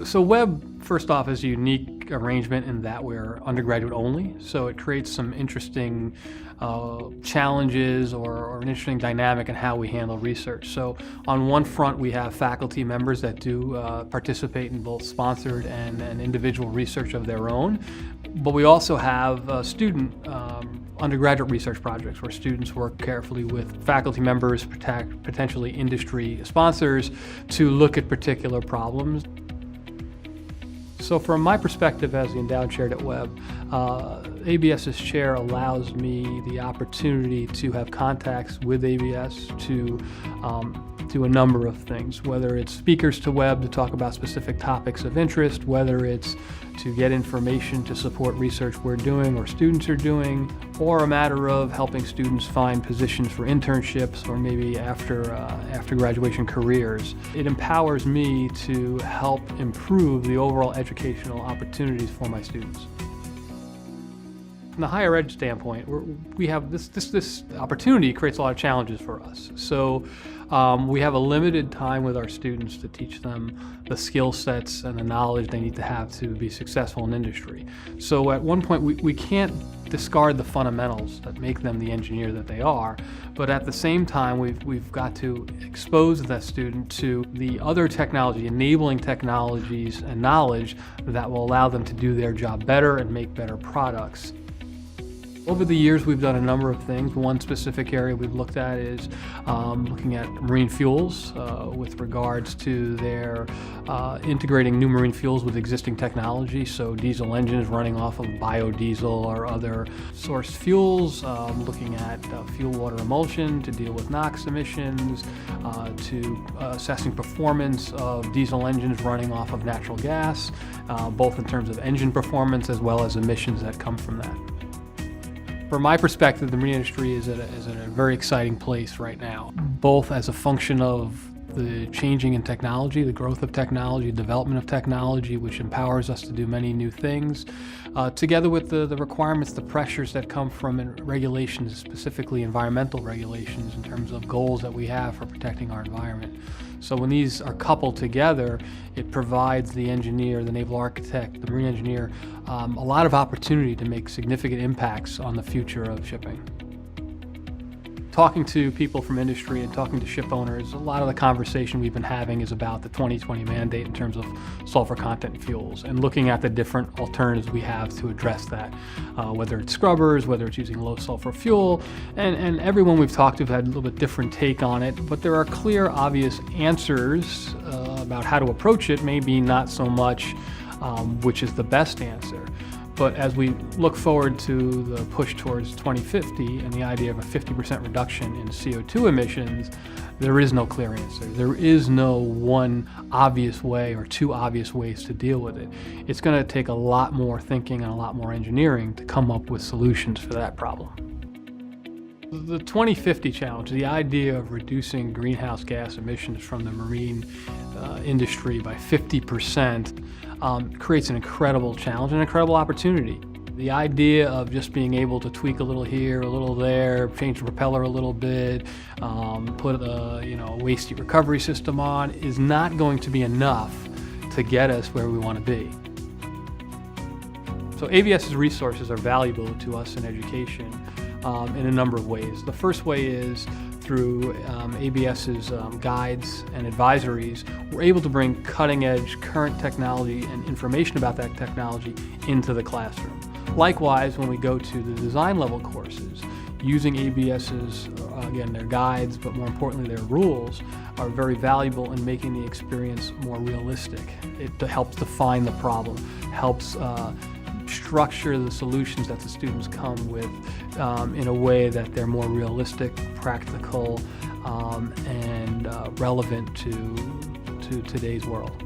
So Webb, first off, is a unique arrangement in that we're undergraduate only, so it creates some interesting challenges or an interesting dynamic in how we handle research. So on one front, we have faculty members that do participate in both sponsored and individual research of their own, but we also have student undergraduate research projects where students work carefully with faculty members, potentially industry sponsors, to look at particular problems. So from my perspective as the Endowed Chair at Webb, ABS's chair allows me the opportunity to have contacts with ABS to do a number of things, whether it's speakers to Webb to talk about specific topics of interest, whether it's to get information to support research we're doing or students are doing, or a matter of helping students find positions for internships or maybe after graduation careers. It empowers me to help improve the overall educational opportunities for my students. From the higher ed standpoint, we have this opportunity creates a lot of challenges for us. So we have a limited time with our students to teach them the skill sets and the knowledge they need to have to be successful in industry. So at one point we can't discard the fundamentals that make them the engineer that they are, but at the same time we've got to expose that student to the other technology, enabling technologies and knowledge that will allow them to do their job better and make better products. Over the years, we've done a number of things. One specific area we've looked at is looking at marine fuels with regards to their integrating new marine fuels with existing technology. So diesel engines running off of biodiesel or other source fuels, looking at fuel water emulsion to deal with NOx emissions, to assessing performance of diesel engines running off of natural gas, both in terms of engine performance as well as emissions that come from that. From my perspective, the marine industry is at a very exciting place right now, both as a function of the changing in technology, the growth of technology, development of technology, which empowers us to do many new things, together with the requirements, the pressures that come from regulations, specifically environmental regulations in terms of goals that we have for protecting our environment. So when these are coupled together, it provides the engineer, the naval architect, the marine engineer, a lot of opportunity to make significant impacts on the future of shipping. Talking to people from industry and talking to ship owners, a lot of the conversation we've been having is about the 2020 mandate in terms of sulfur content fuels and looking at the different alternatives we have to address that, whether it's scrubbers, whether it's using low sulfur fuel, and everyone we've talked to have had a little bit different take on it, but there are clear, obvious answers about how to approach it, maybe not so much which is the best answer. But as we look forward to the push towards 2050 and the idea of a 50% reduction in CO2 emissions, there is no clear answer. There is no one obvious way or two obvious ways to deal with it. It's going to take a lot more thinking and a lot more engineering to come up with solutions for that problem. The 2050 challenge, the idea of reducing greenhouse gas emissions from the marine industry by 50%, creates an incredible challenge and an incredible opportunity. The idea of just being able to tweak a little here, a little there, change the propeller a little bit, put a waste heat recovery system on is not going to be enough to get us where we want to be. So ABS's resources are valuable to us in education in a number of ways. The first way is through ABS's guides and advisories, we're able to bring cutting-edge current technology and information about that technology into the classroom. Likewise, when we go to the design level courses, using ABS's, again, their guides, but more importantly their rules, are very valuable in making the experience more realistic. It helps define the problem, helps structure the solutions that the students come with in a way that they're more realistic, practical, and relevant to today's world.